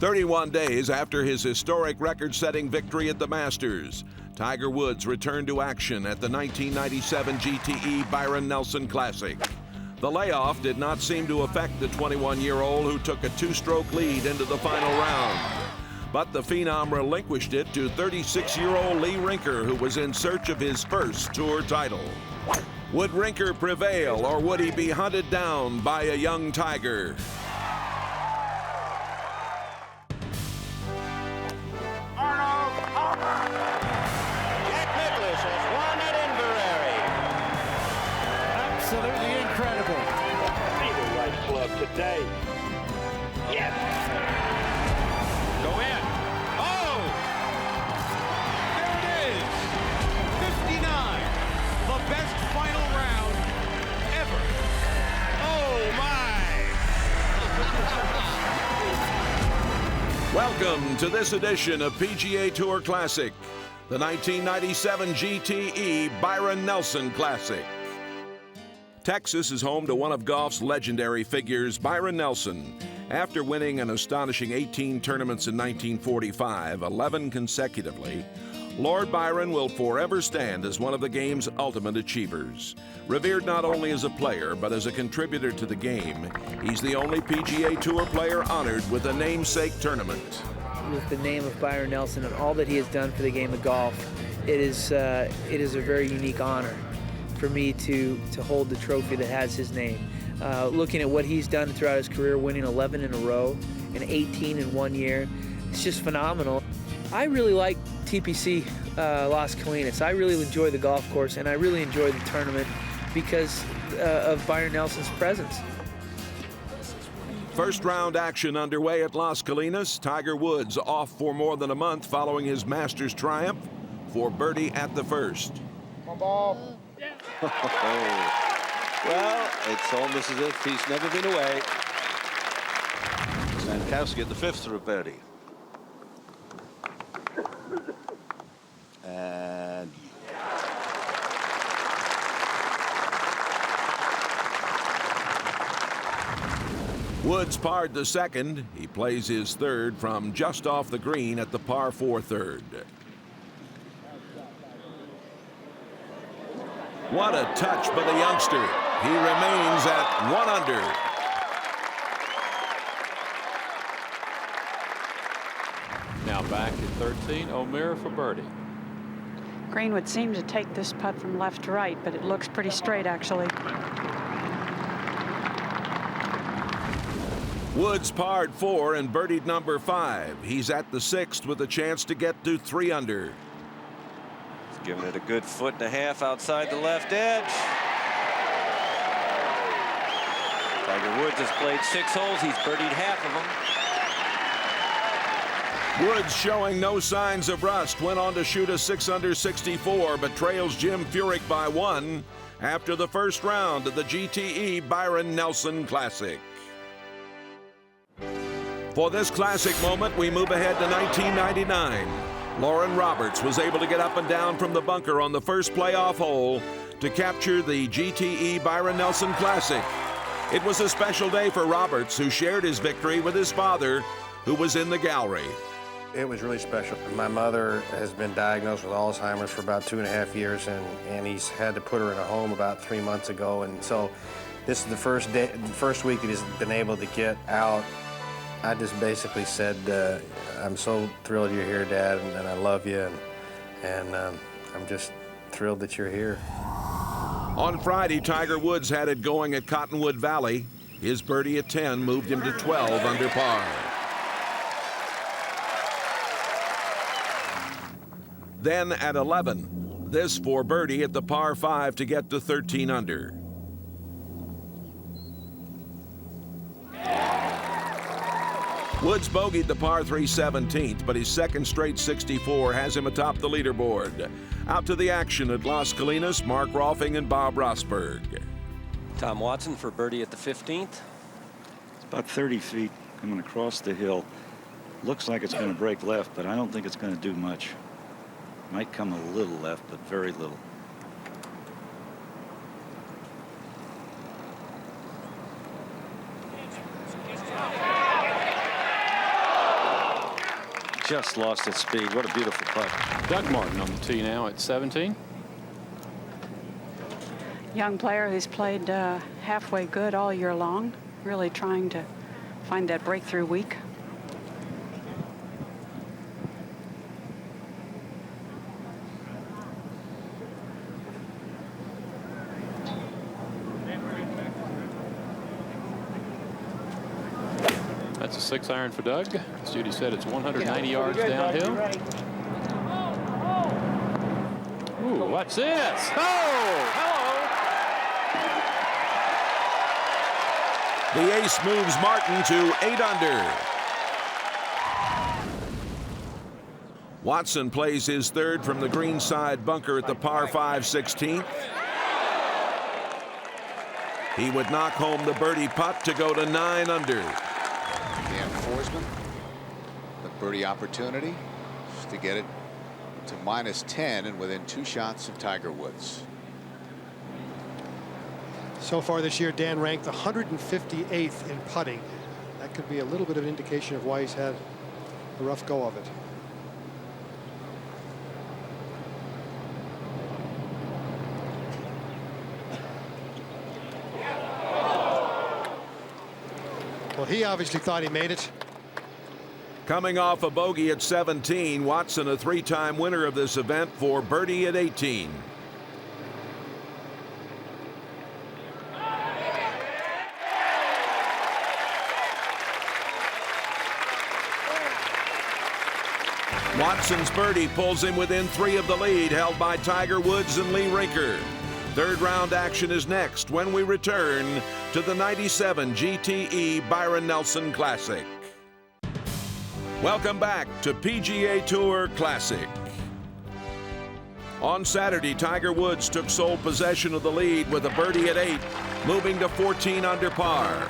31 days after his historic record-setting victory at the Masters, Tiger Woods returned to action at the 1997 GTE Byron Nelson Classic. The layoff did not seem to affect the 21-year-old who took a two-stroke lead into the final round. But the Phenom relinquished it to 36-year-old Lee Rinker, who was in search of his first tour title. Would Rinker prevail, or would he be hunted down by a young Tiger? Absolutely incredible. See the right club today. Yes! Go in. Oh! There it is! 59. The best final round ever. Oh, my! Welcome to this edition of PGA Tour Classic, the 1997 GTE Byron Nelson Classic. Texas is home to one of golf's legendary figures, Byron Nelson. After winning an astonishing 18 tournaments in 1945, 11 consecutively, Lord Byron will forever stand as one of the game's ultimate achievers. Revered not only as a player, but as a contributor to the game, he's the only PGA Tour player honored with a namesake tournament. With the name of Byron Nelson and all that he has done for the game of golf, it is a very unique honor for me to hold the trophy that has his name. Looking at what he's done throughout his career, winning 11 in a row and 18 in 1 year, it's just phenomenal. I really like TPC Las Colinas. I really enjoy the golf course, and I really enjoy the tournament because of Byron Nelson's presence. First round action underway at Las Colinas. Tiger Woods off for more than a month following his Masters triumph for birdie at the first. Come on, ball. Well, it's almost as if he's never been away. Stankowski at the fifth for a birdie. And Woods parred the second. He plays his third from just off the green at the par 4 third. What a touch by the youngster. He remains at 1 under. Now back at 13, O'Meara for birdie. Green would seem to take this putt from left to right, but it looks pretty straight, actually. Woods parred 4 and birdied number 5. He's at the 6th with a chance to get to 3 under. giving it a good foot and a half outside the left edge. Tiger Woods has played 6 holes. He's birdied half of them. Woods, showing no signs of rust, went on to shoot a 6 under 64, but trails Jim Furyk by 1 after the first round of the GTE Byron Nelson Classic. For this classic moment, we move ahead to 1999. Lauren Roberts was able to get up and down from the bunker on the first playoff hole to capture the GTE Byron Nelson Classic. It was a special day for Roberts, who shared his victory with his father, who was in the gallery. It was really special. My mother has been diagnosed with Alzheimer's for about 2.5 years, and he's had to put her in a home about 3 months ago. And so this is the first week that he's been able to get out. I just basically said, I'm so thrilled you're here, Dad, and I love you, and I'm just thrilled that you're here. On Friday, Tiger Woods had it going at Cottonwood Valley. His birdie at 10 moved him to 12 under par. Then at 11, this for birdie at the par 5 to get to 13 under. Woods bogeyed the par 3 17th, but his second straight 64 has him atop the leaderboard. Out to the action at Las Colinas, Mark Rolfing and Bob Rosberg. Tom Watson for birdie at the 15th. It's about 30 feet coming across the hill. Looks like it's going to break left, but I don't think it's going to do much. Might come a little left, but very little. just lost its speed. What a beautiful putt. Doug Martin on the tee now at 17. Young player who's played halfway good all year long, really trying to find that breakthrough week. That's a 6-iron for Doug. Judy said it's 190 yards downhill. Ooh, what's this? Oh, hello. The ace moves Martin to 8 under. Watson plays his third from the green side bunker at the par 5 16th. He would knock home the birdie putt to go to 9 under. Dan Forsman, the birdie opportunity just to get it to -10 and within 2 shots of Tiger Woods. So far this year, Dan ranked 158th in putting. That could be a little bit of an indication of why he's had a rough go of it. Well, he obviously thought he made it. Coming off a bogey at 17, Watson a 3-time winner of this event for birdie at 18. Watson's birdie pulls him within 3 of the lead held by Tiger Woods and Lee Rinker. Third round action is next when we return to the 97 GTE Byron Nelson Classic. Welcome back to PGA Tour Classic. On Saturday, Tiger Woods took sole possession of the lead with a birdie at 8, moving to 14 under par.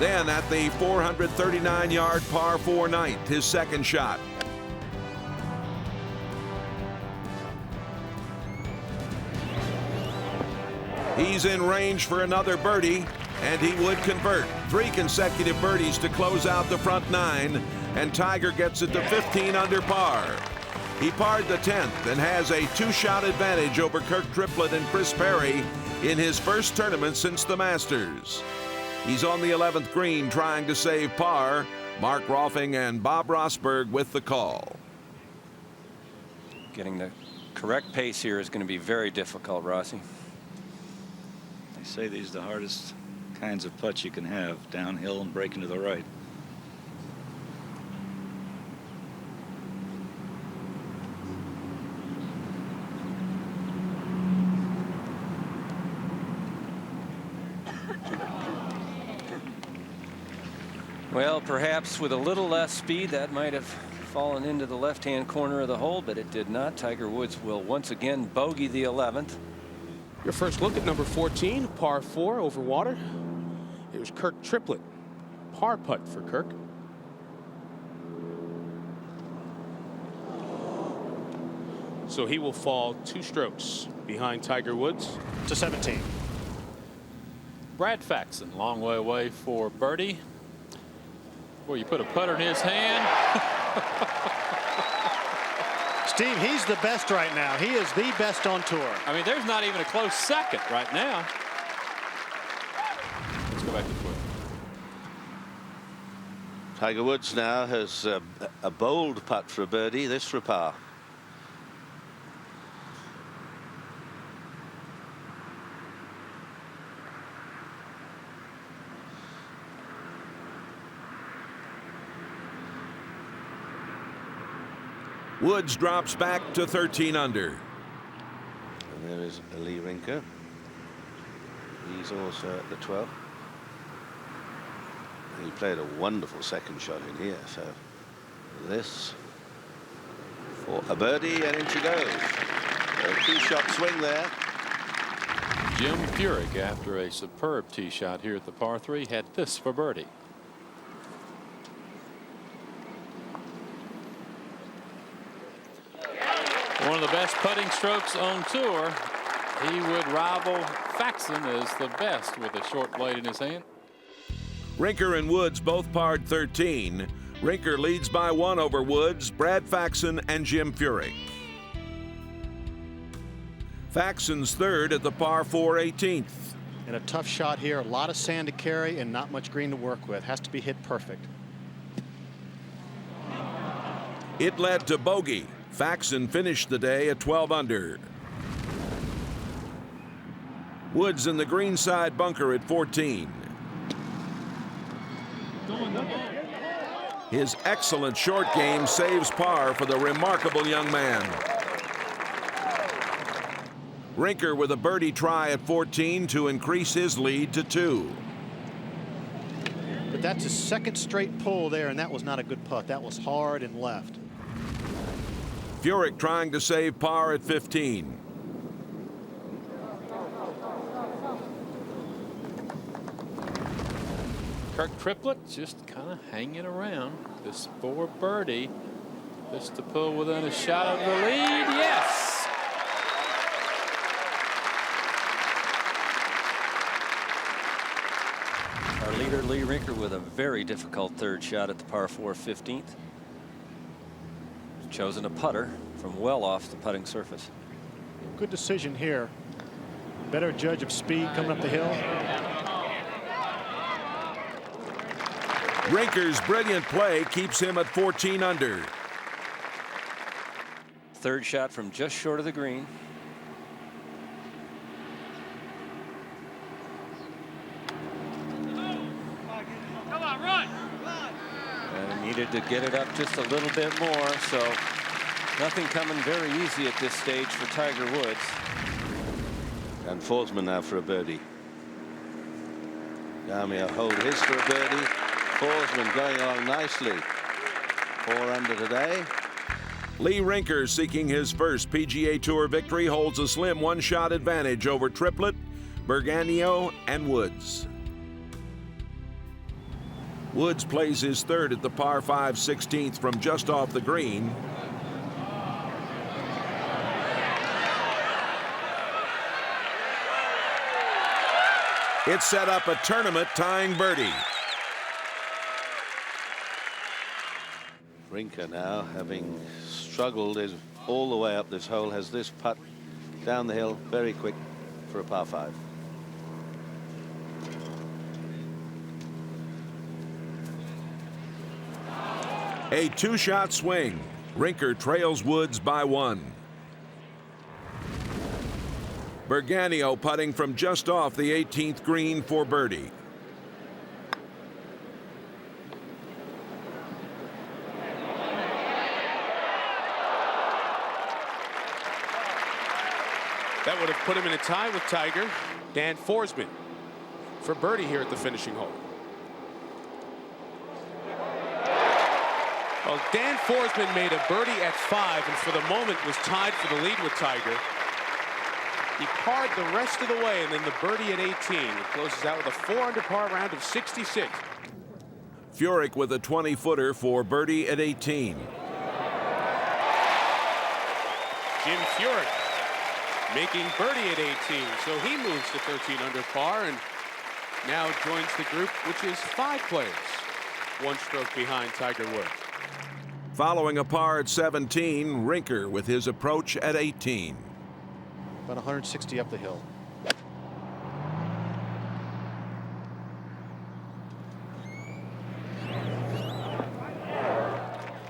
Then at the 439-yard par 4 ninth, his second shot. He's in range for another birdie, and he would convert. 3 consecutive birdies to close out the front 9, and Tiger gets it to 15 under par. He parred the 10th and has a 2-shot advantage over Kirk Triplett and Chris Perry in his first tournament since the Masters. He's on the 11th green trying to save par. Mark Rolfing and Bob Rosberg with the call. Getting the correct pace here is going to be very difficult, Rossi. They say these are the hardest kinds of putts you can have, downhill and breaking to the right. Well, perhaps with a little less speed that might have fallen into the left-hand corner of the hole, but it did not. Tiger Woods will once again bogey the 11th. Your first look at number 14, par 4 over water. It was Kirk Triplett. Par putt for Kirk. So he will fall 2 strokes behind Tiger Woods to 17. Brad Faxon, long way away for birdie. Boy, you put a putter in his hand. Steve, he's the best right now. He is the best on tour. I mean, there's not even a close second right now. Let's go back to Twitter. Tiger Woods now has a bold putt for a birdie, this for a par. Woods drops back to 13 under. And there is Lee Rinker. He's also at the 12th. He played a wonderful second shot in here, so this for a birdie, and in she goes. A 2-shot swing there. Jim Furyk, after a superb tee shot here at the par 3, had this for birdie. One of the best putting strokes on tour. He would rival Faxon as the best with a short blade in his hand. Rinker and Woods both parred 13. Rinker leads by 1 over Woods, Brad Faxon, and Jim Furyk. Faxon's third at the par 4 18th. And a tough shot here, a lot of sand to carry and not much green to work with. Has to be hit perfect. It led to bogey. Faxon finished the day at 12 under. Woods in the greenside bunker at 14. His excellent short game saves par for the remarkable young man. Rinker with a birdie try at 14 to increase his lead to 2. But that's his second straight pull there, and that was not a good putt. That was hard and left. Furyk trying to save par at 15. Kirk Triplett just kind of hanging around. This for birdie. This to pull within a shot of the lead. Yes! Our leader, Lee Rinker, with a very difficult third shot at the par 4 15th. Chosen a putter from well off the putting surface. Good decision here. Better judge of speed coming up the hill. Rinker's brilliant play keeps him at 14 under. Third shot from just short of the green. Come on, run! And needed to get it up just a little bit more, so nothing coming very easy at this stage for Tiger Woods. And Forsman now for a birdie. Gamia hold his for a birdie. Forsman going along nicely. 4 under today. Lee Rinker, seeking his first PGA Tour victory, holds a slim 1-shot advantage over Triplett, Berganio, and Woods. Woods plays his third at the par 5 16th from just off the green. It set up a tournament-tying birdie. Rinker now, having struggled is all the way up this hole, has this putt down the hill very quick for a par 5. A 2-shot swing. Rinker trails Woods by 1. Berganio putting from just off the 18th green for birdie. That would have put him in a tie with Tiger. Dan Forsman for birdie here at the finishing hole. Well, Dan Forsman made a birdie at 5 and for the moment was tied for the lead with Tiger. He parred the rest of the way and then the birdie at 18. It closes out with a 4 under par round of 66. Furyk with a 20-footer for birdie at 18. Jim Furyk making birdie at 18, so he moves to 13 under par and now joins the group, which is 5 players, 1 stroke behind Tiger Woods. Following a par at 17, Rinker with his approach at 18. About 160 up the hill.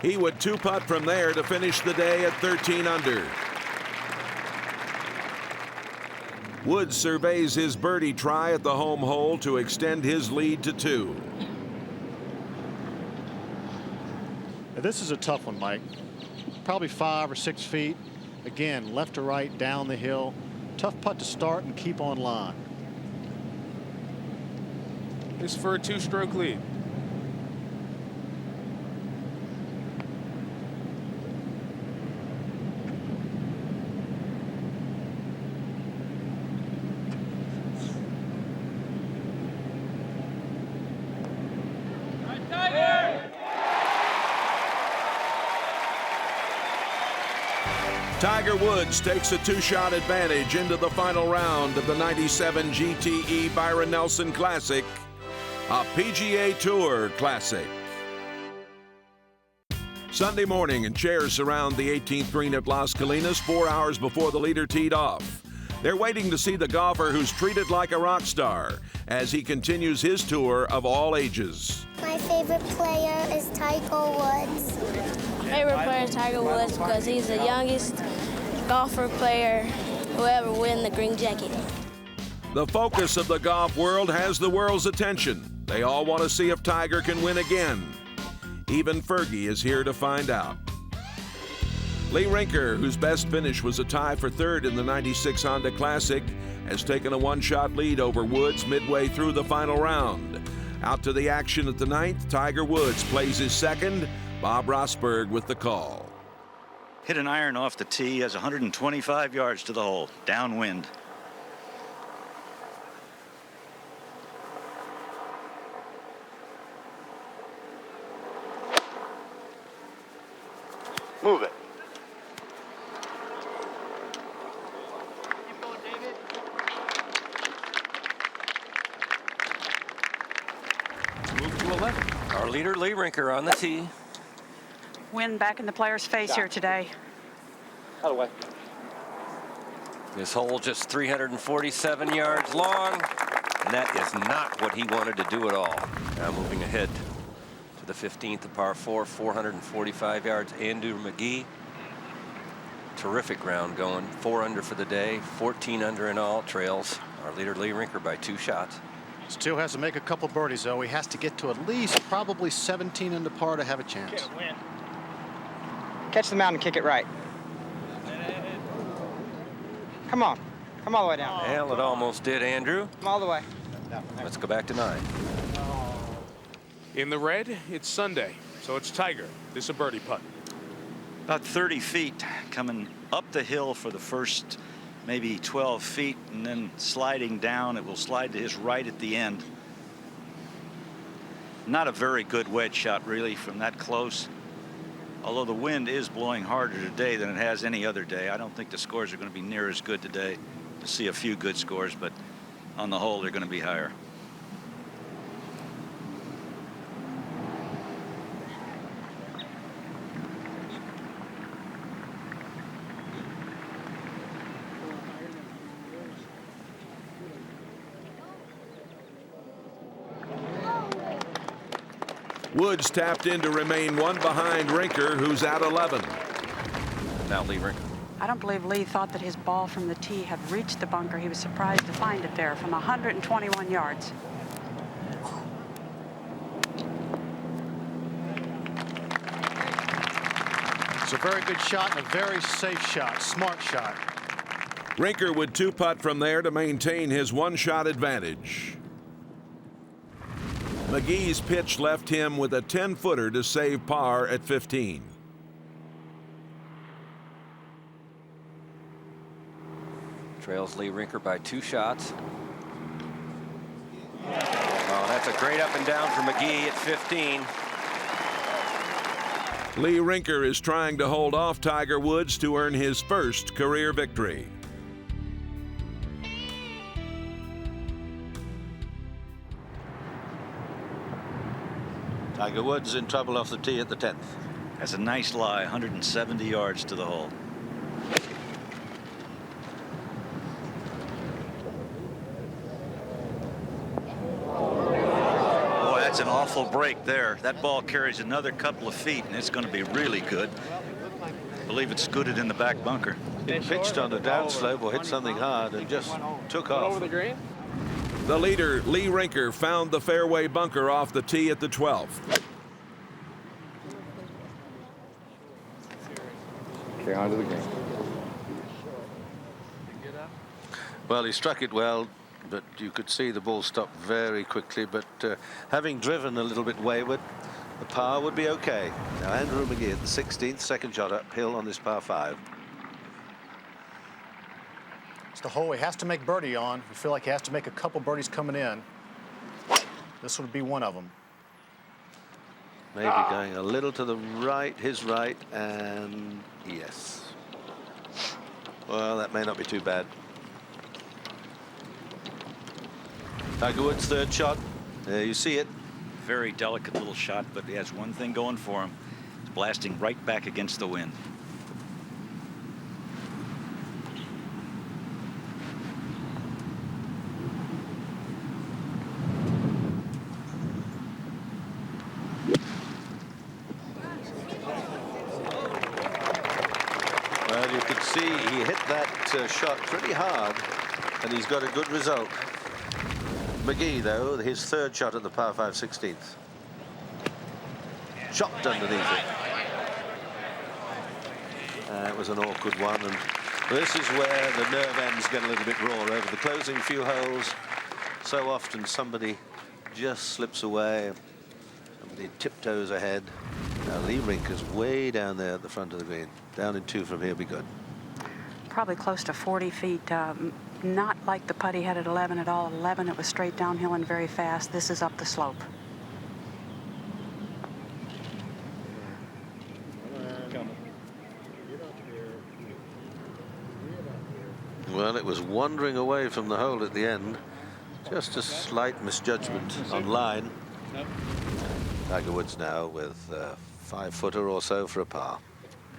He would 2-putt from there to finish the day at 13 under. Woods surveys his birdie try at the home hole to extend his lead to 2. Now, this is a tough one, Mike. Probably 5 or 6 feet. Again, left to right, down the hill. Tough putt to start and keep on line. This for a 2-stroke lead. Tiger Woods takes a 2-shot advantage into the final round of the '97 GTE Byron Nelson Classic, a PGA Tour Classic. Sunday morning, and chairs surround the 18th green at Las Colinas 4 hours before the leader teed off. They're waiting to see the golfer who's treated like a rock star as he continues his tour of all ages. My favorite player is Tiger Woods. Favorite player is Tiger Woods because he's the youngest golfer player who ever win the green jacket. The focus of the golf world has the world's attention. They all want to see if Tiger can win again. Even Fergie is here to find out. Lee Rinker, whose best finish was a tie for third in the '96 Honda Classic, has taken a one-shot lead over Woods midway through the final round. Out to the action at the ninth, Tiger Woods plays his second. Bob Rosberg with the call. Hit an iron off the tee, has 125 yards to the hole, downwind. Move it. Move to 11. Our leader, Lee Rinker, on the tee. Wind back in the player's face here today. Out of the way. This hole just 347 yards long, and that is not what he wanted to do at all. Now moving ahead to the 15th, a par 4, 445 yards. Andrew McGee. Terrific round going. 4 under for the day, 14 under in all. Trails our leader, Lee Rinker, by 2 shots. Still has to make a couple birdies, though. He has to get to at least probably 17 under par to have a chance. Catch the mountain, kick it right. Come on. Come all the way down. Well, it almost did, Andrew. Come all the way. Let's go back to 9. In the red, it's Sunday, so it's Tiger. This is a birdie putt. About 30 feet coming up the hill for the first maybe 12 feet, and then sliding down. It will slide to his right at the end. Not a very good wedge shot, really, from that close. Although the wind is blowing harder today than it has any other day. I don't think the scores are going to be near as good today. You'll see a few good scores, but on the whole, they're going to be higher. Woods tapped in to remain 1 behind Rinker, who's at 11. Now Lee Rinker. I don't believe Lee thought that his ball from the tee had reached the bunker. He was surprised to find it there from 121 yards. It's a very good shot and a very safe shot, smart shot. Rinker would 2-putt from there to maintain his 1-shot advantage. McGee's pitch left him with a 10-footer to save par at 15. Trails Lee Rinker by 2 shots. Oh, that's a great up and down for McGee at 15. Lee Rinker is trying to hold off Tiger Woods to earn his first career victory. Tiger Woods in trouble off the tee at the 10th. Has a nice lie, 170 yards to the hole. Boy, that's an awful break there. That ball carries another couple of feet, and it's going to be really good. I believe it's scooted in the back bunker. It pitched on a downslope or hit something hard and just took off. Over the green. The leader, Lee Rinker, found the fairway bunker off the tee at the 12th. Okay, onto the green. Well, he struck it well, but you could see the ball stopped very quickly. But having driven a little bit wayward, the par would be okay. Now Andrew McGee at the 16th, second shot uphill on this par 5. It's the hole he has to make birdie on. I feel like he has to make a couple birdies coming in. This would be one of them. Maybe going a little to the right, his right, and yes. Well, that may not be too bad. Tiger Woods' third shot. There you see it. Very delicate little shot, but he has one thing going for him. He's blasting right back against the wind. Well, you could see he hit that shot pretty hard, and he's got a good result. Magee, though, his third shot at the par 5 16th. Chopped underneath it. It was an awkward one, and this is where the nerve ends get a little bit raw over the closing few holes. So often somebody just slips away, somebody tiptoes ahead. Now Lee Rinker's way down there at the front of the green. Down in 2 from here, be good. Probably close to 40 feet. Not like the putt he had at 11 at all. 11, it was straight downhill and very fast. This is up the slope. Well, it was wandering away from the hole at the end. Just a slight misjudgment on line. Tiger Woods now with 5-footer or so for a par.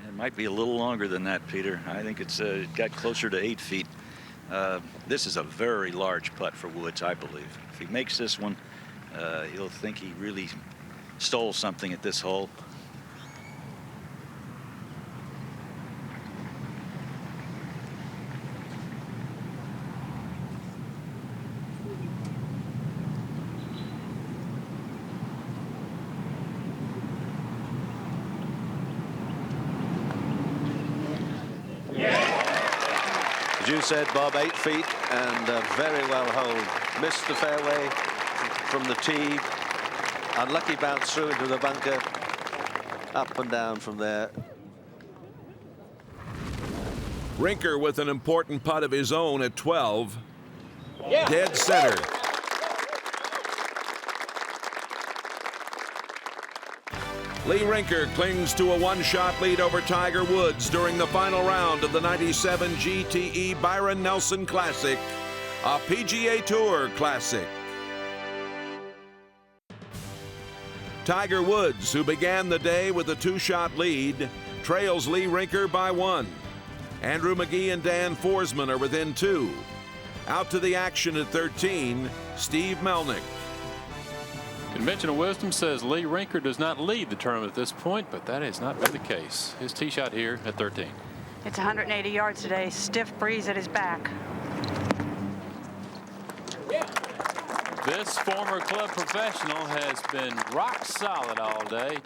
It might be a little longer than that, Peter. I think it's got closer to 8 feet. This is a very large putt for Woods, I believe. If he makes this one, he'll think he really stole something at this hole. As you said, Bob, 8 feet and very well hole. Missed the fairway from the tee. Unlucky bounce through into the bunker. Up and down from there. Rinker with an important putt of his own at 12. Dead center. Lee Rinker clings to a one-shot lead over Tiger Woods during the final round of the '97 GTE Byron Nelson Classic, a PGA Tour Classic. Tiger Woods, who began the day with a 2-shot lead, trails Lee Rinker by 1. Andrew Magee and Dan Forsman are within 2. Out to the action at 13, Steve Melnick. Conventional wisdom says Lee Rinker does not lead the tournament at this point, but that has not been the case. His tee shot here at 13. It's 180 yards today. Stiff breeze at his back. This former club professional has been rock solid all day.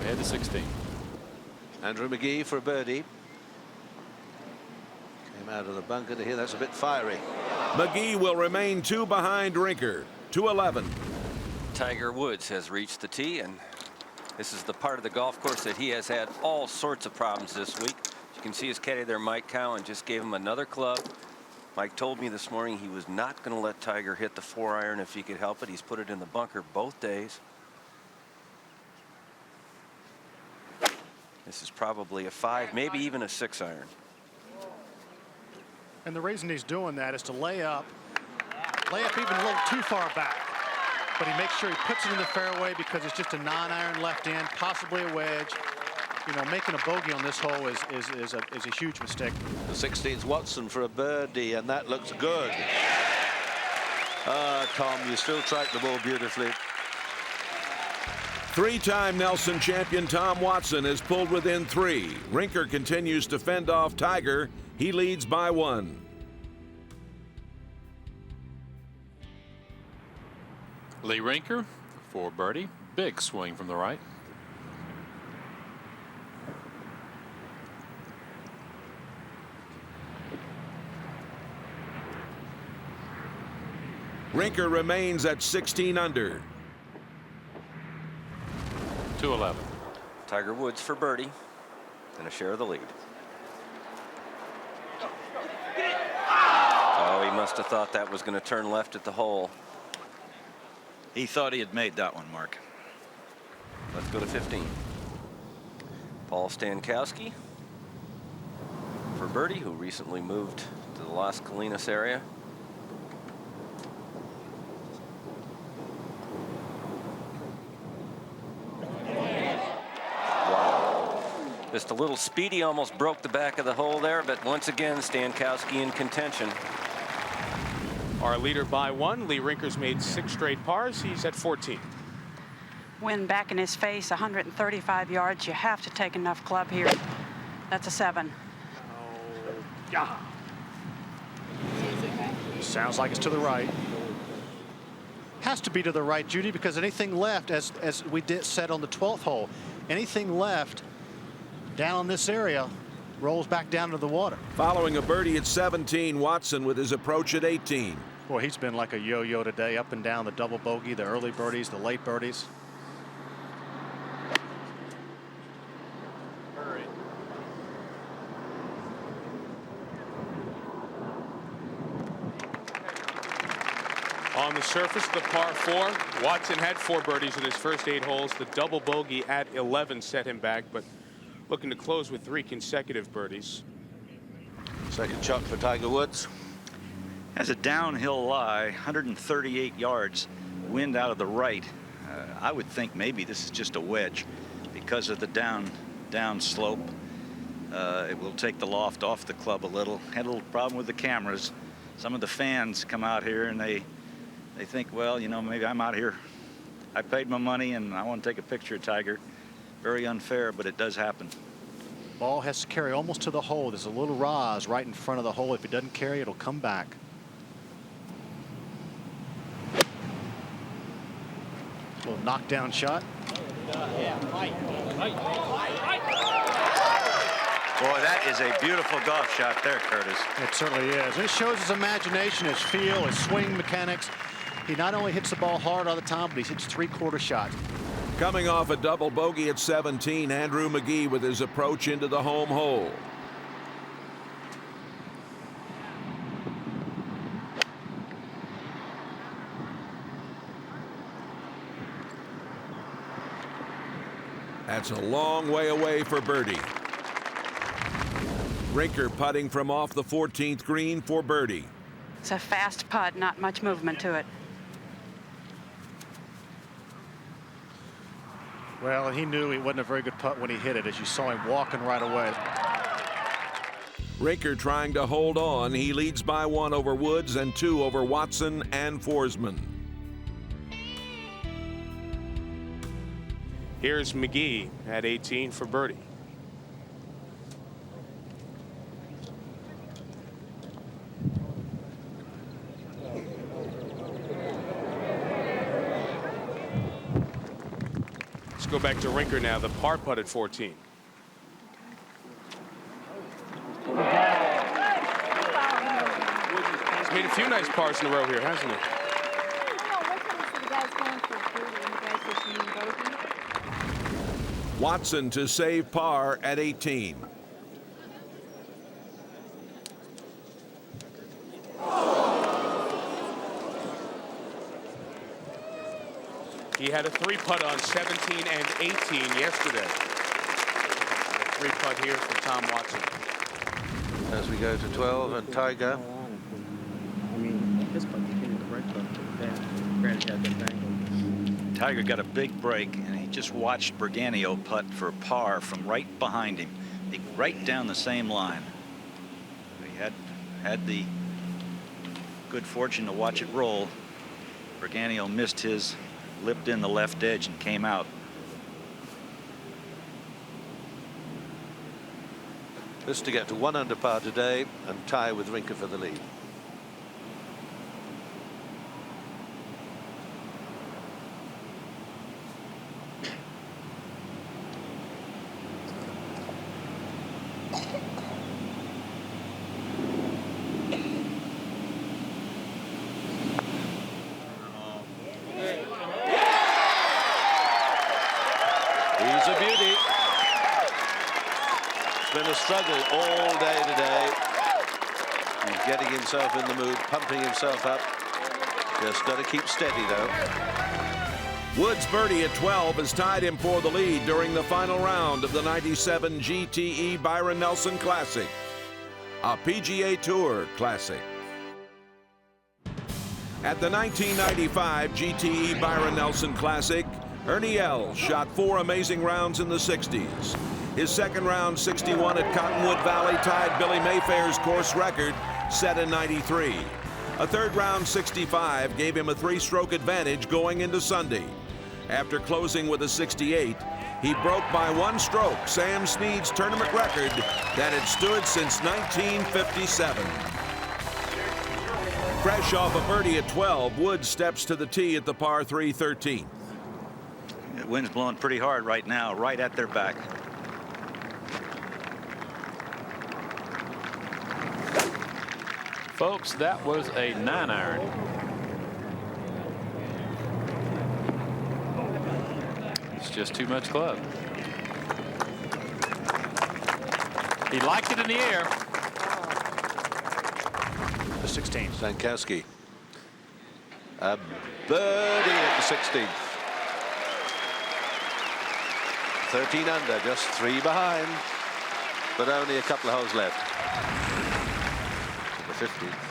We head to 16. Andrew Magee for a birdie. Came out of the bunker to here. That's a bit fiery. Magee will remain 2 behind Rinker. 211. Tiger Woods has reached the tee, and this is the part of the golf course that he has had all sorts of problems this week. You can see his caddy there, Mike Cowan, just gave him another club. Mike told me this morning he was not going to let Tiger hit the 4-iron if he could help it. He's put it in the bunker both days. This is probably a 5, maybe even a 6-iron. And the reason he's doing that is to lay up even a little too far back. But he makes sure he puts it in the fairway because it's just a 9-iron left in, possibly a wedge. You know, making a bogey on this hole is a huge mistake. The 16th Watson for a birdie, and that looks good. Tom, you still track the ball beautifully. 3-time Nelson champion Tom Watson has pulled within 3. Rinker continues to fend off Tiger. He leads by 1. Lee Rinker for birdie. Big swing from the right. Rinker remains at 16 under. 211. Tiger Woods for birdie and a share of the lead. Oh, he must have thought that was going to turn left at the hole. He thought he had made that one, Mark. Let's go to 15. Paul Stankowski for birdie, who recently moved to the Las Colinas area. Just a little speedy, almost broke the back of the hole there, but once again, Stankowski in contention. Our leader by 1. Lee Rinker's made 6 straight pars. He's at 14. Wind back in his face, 135 yards. You have to take enough club here. That's a 7. Yeah. Sounds like it's to the right. Has to be to the right, Judy, because anything left, as we said on the 12th hole, anything left down in this area rolls back down to the water. Following a birdie at 17, Watson with his approach at 18. Boy, he's been like a yo-yo today, up and down the double bogey, the early birdies, the late birdies. On the surface, the par 4. Watson had 4 birdies in his first 8 holes. The double bogey at 11 set him back, but looking to close with 3 consecutive birdies. Second shot for Tiger Woods. Has a downhill lie, 138 yards, wind out of the right. I would think maybe this is just a wedge because of the down slope. It will take the loft off the club a little. Had a little problem with the cameras. Some of the fans come out here and they think, well, you know, maybe I'm out here. I paid my money and I want to take a picture of Tiger. Very unfair, but it does happen. Ball has to carry almost to the hole. There's a little rise right in front of the hole. If it doesn't carry, it'll come back. A little knockdown shot. Boy, that is a beautiful golf shot there, Curtis. It certainly is. It shows his imagination, his feel, his swing mechanics. He not only hits the ball hard all the time, but he hits 3/4 shots. Coming off a double bogey at 17, Andrew McGee with his approach into the home hole. That's a long way away for birdie. Rinker putting from off the 14th green for birdie. It's a fast putt, not much movement to it. Well, he knew it wasn't a very good putt when he hit it, as you saw him walking right away. Rinker trying to hold on. He leads by 1 over Woods and 2 over Watson and Forsman. Here's McGee at 18 for birdie. Let's go back to Rinker now, the par putt at 14. He's made a few nice pars in a row here, hasn't he? Watson to save par at 18. He had a 3-putt on 17 and 18 yesterday. And a 3-putt here for Tom Watson. As we go to 12 and Tiger. Tiger got a big break, and he just watched Berganio putt for par from right behind him, right down the same line. He had the good fortune to watch it roll. Berganio missed his, lipped in the left edge and came out. This to get to 1 under par today and tie with Rinker for the lead. He's a beauty. It's been a struggle all day today. He's getting himself in the mood, pumping himself up. Just got to keep steady, though. Woods' birdie at 12 has tied him for the lead during the final round of the '97 GTE Byron Nelson Classic, a PGA Tour Classic. At the 1995 GTE Byron Nelson Classic, Ernie Els shot 4 amazing rounds in the 60s. His second round 61 at Cottonwood Valley tied Billy Mayfair's course record set in '93. A third round 65 gave him a 3-stroke advantage going into Sunday. After closing with a 68, he broke by 1 stroke Sam Snead's tournament record that had stood since 1957. Fresh off a birdie at 12, Woods steps to the tee at the par 3 13th. The wind's blowing pretty hard right now, right at their back. Folks, that was a 9-iron. It's just too much club. He liked it in the air. The 16th. Stankowski. A birdie at the 16th. 13 under, just 3 behind, but only a couple of holes left. The 15th.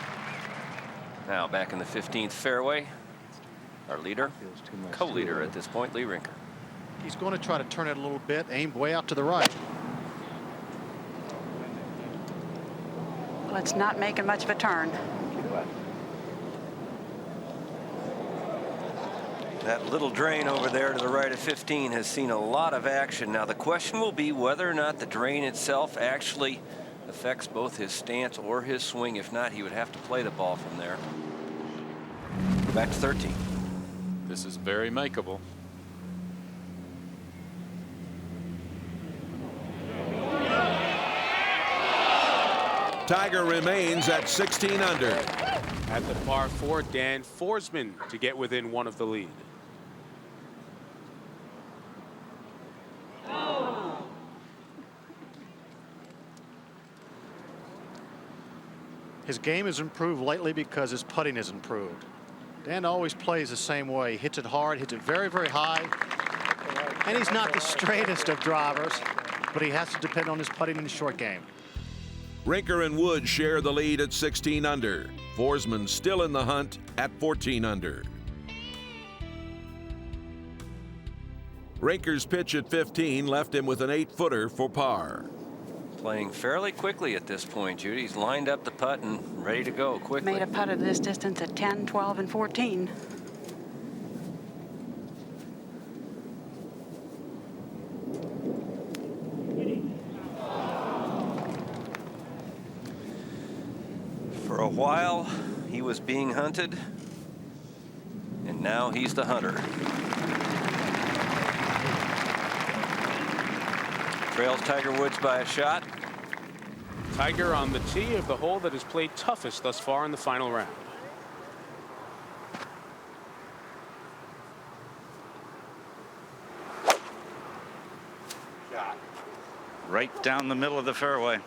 Now back in the 15th fairway. Our leader, co-leader at this point, Lee Rinker. He's going to try to turn it a little bit, aimed way out to the right. Well, it's not making much of a turn. That little drain over there to the right of 15 has seen a lot of action. Now the question will be whether or not the drain itself actually affects both his stance or his swing. If not, he would have to play the ball from there. Back to 13. This is very makeable. Tiger remains at 16 under. At the par 4, Dan Forsman to get within 1 of the lead. His game has improved lately because his putting has improved. Dan always plays the same way. He hits it hard, hits it very, very high. And he's not the straightest of drivers, but he has to depend on his putting in the short game. Rinker and Woods share the lead at 16 under. Forsman still in the hunt at 14 under. Rinker's pitch at 15 left him with an 8-footer for par. Playing fairly quickly at this point, Judy. He's lined up the putt and ready to go quickly. Made a putt of this distance at 10, 12, and 14. For a while, he was being hunted, and now he's the hunter. Trails Tiger Woods by a shot. Tiger on the tee of the hole that has played toughest thus far in the final round. Right down the middle of the fairway.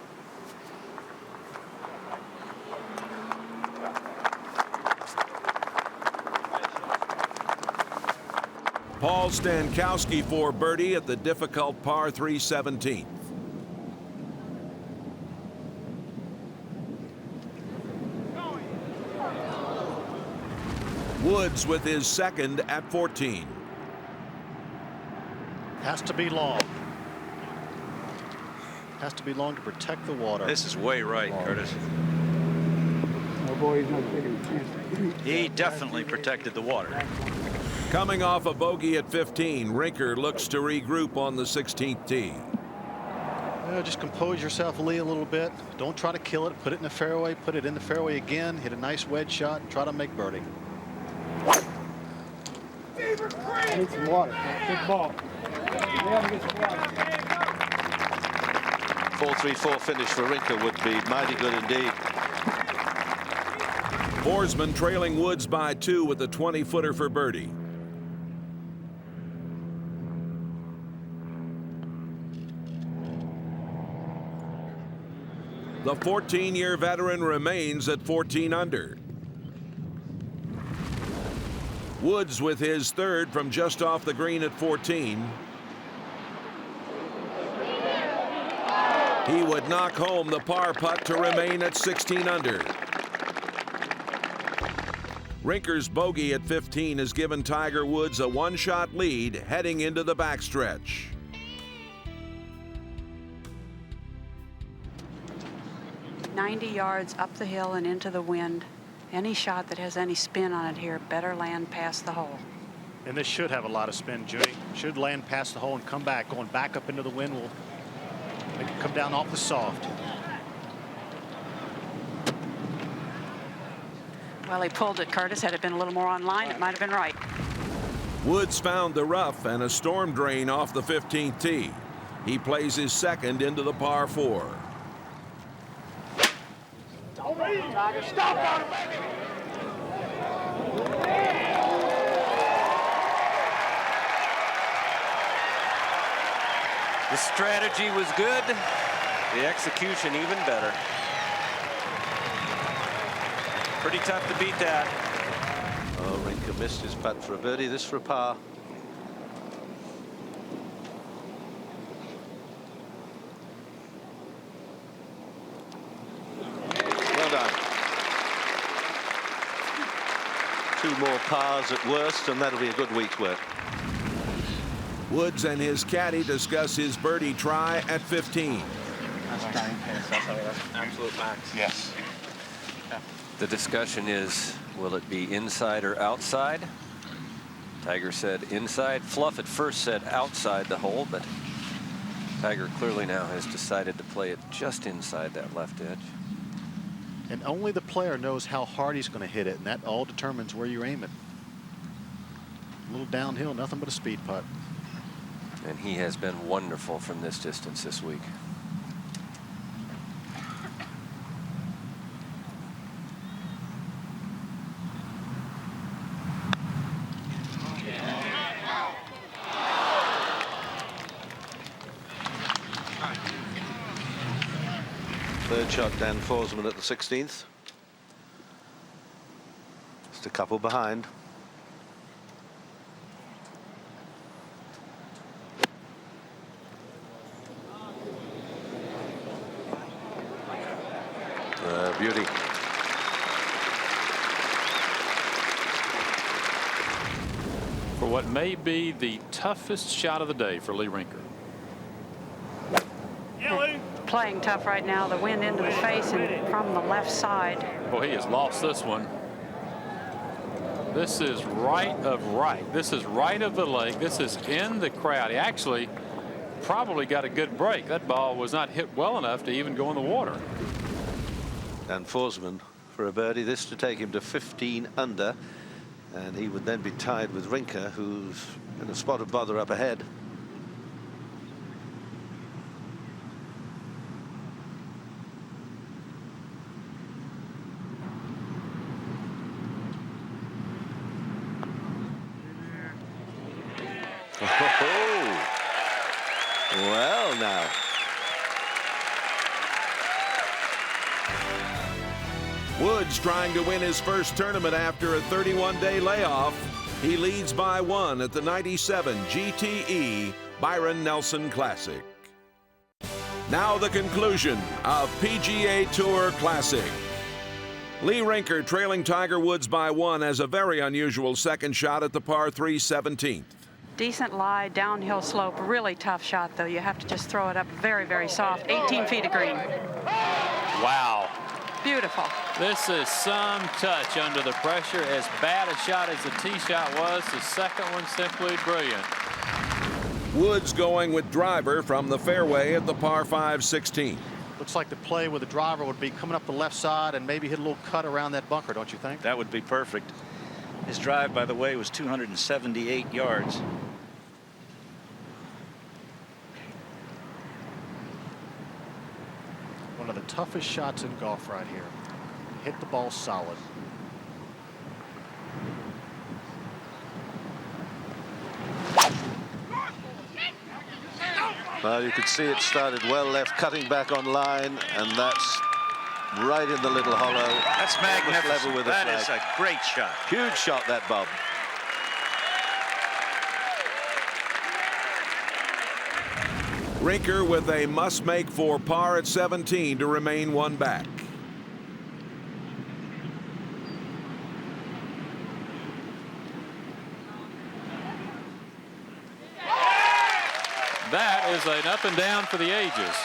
Paul Stankowski for birdie at the difficult par 3 17th. Woods with his second at 14. Has to be long. Has to be long to protect the water. This is way right, Curtis. Oh boy, he's not taking a chance. He definitely protected the water. Coming off a bogey at 15, Rinker looks to regroup on the 16th tee. Just compose yourself, Lee, a little bit. Don't try to kill it. Put it in the fairway. Put it in the fairway again. Hit a nice wedge shot. Try to make birdie. I need some water. Good ball. 4-3-4 finish for Rinker would be mighty good indeed. Forsman trailing Woods by 2 with a 20-footer for birdie. The 14-year veteran remains at 14 under. Woods with his third from just off the green at 14. He would knock home the par putt to remain at 16 under. Rinker's bogey at 15 has given Tiger Woods a 1-shot lead heading into the backstretch. 90 yards up the hill and into the wind. Any shot that has any spin on it here better land past the hole. And this should have a lot of spin, Judy. Should land past the hole and come back. Going back up into the wind will make it come down off the soft. Well, he pulled it, Curtis. Had it been a little more on line, it might have been right. Woods found the rough and a storm drain off the 15th tee. He plays his second into the par 4. Stop on him, baby. The strategy was good. The execution even better. Pretty tough to beat that. Oh, Rinker missed his putt for a birdie. This for a par. Well done. 2 more pars at worst, and that'll be a good week's work. Woods and his caddy discuss his birdie try at 15. That's absolute max. Yes. The discussion is, will it be inside or outside? Tiger said inside. Fluff at first said outside the hole, but Tiger clearly now has decided to play it just inside that left edge. And only the player knows how hard he's going to hit it, and that all determines where you aim it. A little downhill, nothing but a speed putt. And he has been wonderful from this distance this week. Third shot, Dan Forsman at the 16th. Just a couple behind. Beauty. For what may be the toughest shot of the day for Lee Rinker. Playing tough right now. The wind into the face and from the left side. Boy, he has lost this one. This is right of right. This is right of the lake. This is in the crowd. He actually probably got a good break. That ball was not hit well enough to even go in the water. Dan Forsman for a birdie. This to take him to 15 under. And he would then be tied with Rinker, who's in a spot of bother up ahead. Oh, well now. Woods trying to win his first tournament after a 31-day layoff. He leads by 1 at the 97 GTE Byron Nelson Classic. Now the conclusion of PGA Tour Classic. Lee Rinker trailing Tiger Woods by 1 has a very unusual second shot at the par 3 17th. Decent lie, downhill slope, really tough shot though. You have to just throw it up very, very soft. 18 feet of green. Wow. Beautiful. This is some touch under the pressure. As bad a shot as the tee shot was, the second one simply brilliant. Woods going with driver from the fairway at the par 5 16. Looks like the play with the driver would be coming up the left side and maybe hit a little cut around that bunker, don't you think? That would be perfect. His drive, by the way, was 278 yards. One of the toughest shots in golf right here. Hit the ball solid. Well, you could see it started well left, cutting back on line, and that's right in the little hollow. That's magnificent. Level with That the is a great shot. Huge shot, that, Bob. Rinker with a must-make for par at 17 to remain 1 back. That is an up and down for the ages.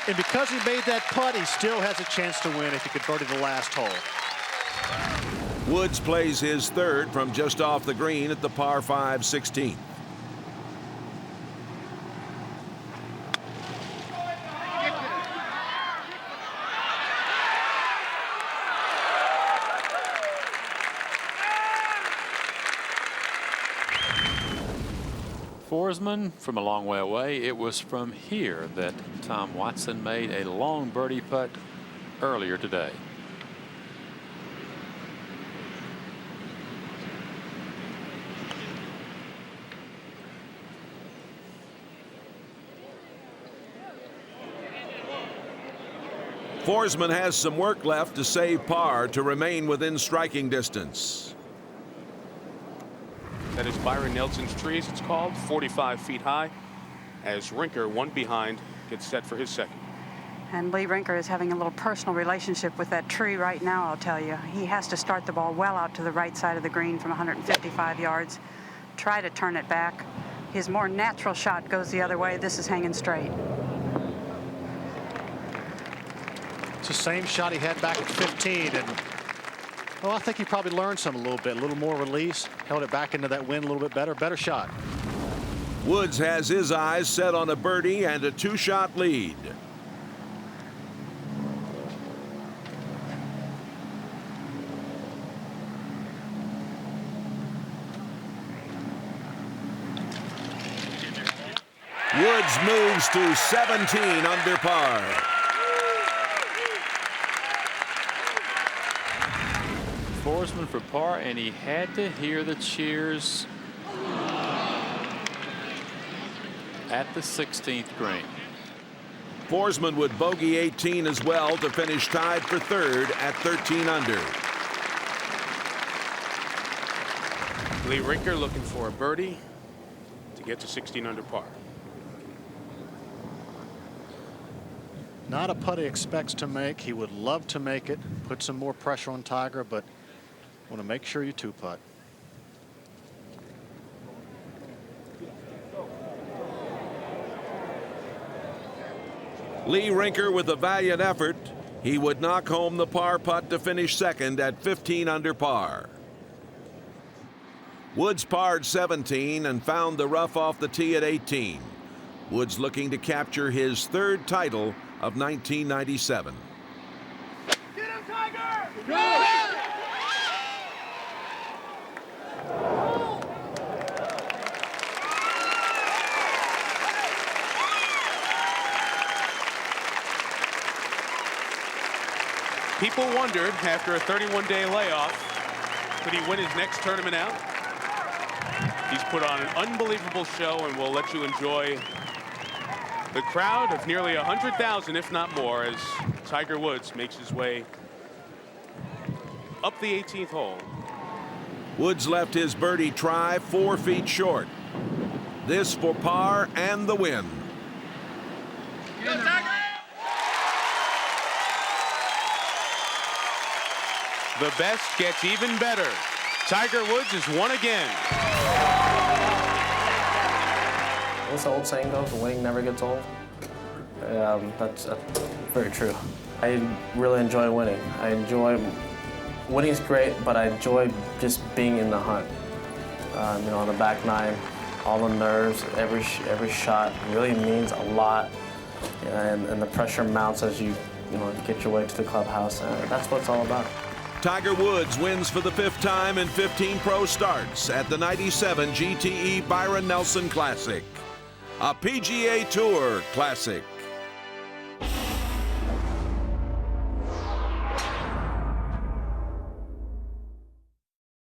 And because he made that putt, he still has a chance to win if he could birdie the last hole. Woods plays his third from just off the green at the par 5 16th. Forsman from a long way away. It was from here that Tom Watson made a long birdie putt earlier today. Forsman has some work left to save par to remain within striking distance. That is Byron Nelson's tree, as it's called, 45 feet high, as Rinker, one behind, gets set for his second. And Lee Rinker is having a little personal relationship with that tree right now, I'll tell you. He has to start the ball well out to the right side of the green from 155 yards, try to turn it back. His more natural shot goes the other way. This is hanging straight. It's the same shot he had back at 15, and well, I think he probably learned some a little bit, a little more release, held it back into that wind a little bit better shot. Woods has his eyes set on a birdie and a 2-shot lead. Woods moves to 17 under par. Forsman for par, and he had to hear the cheers at the 16th green. Forsman would bogey 18 as well to finish tied for third at 13 under. Lee Rinker looking for a birdie to get to 16 under par. Not a putt he expects to make. He would love to make it, put some more pressure on Tiger, but want to make sure you 2-putt. Lee Rinker with a valiant effort. He would knock home the par putt to finish second at 15 under par. Woods parred 17 and found the rough off the tee at 18. Woods looking to capture his third title of 1997. Get him, Tiger! Go! People wondered, after a 31-day layoff, could he win his next tournament out? He's put on an unbelievable show, and we'll let you enjoy the crowd of nearly 100,000, if not more, as Tiger Woods makes his way up the 18th hole. Woods left his birdie try 4 feet short. This for par and the win. Go, Tiger! The best gets even better. Tiger Woods has won again. What's the old saying goes, winning never gets old? That's very true. I really enjoy winning. Winning is great, but I enjoy just being in the hunt. You know, on the back nine, all the nerves, every shot really means a lot, and the pressure mounts as you get your way to the clubhouse. That's what it's all about. Tiger Woods wins for the 5th time in 15 pro starts at the 97 GTE Byron Nelson Classic, a PGA Tour Classic.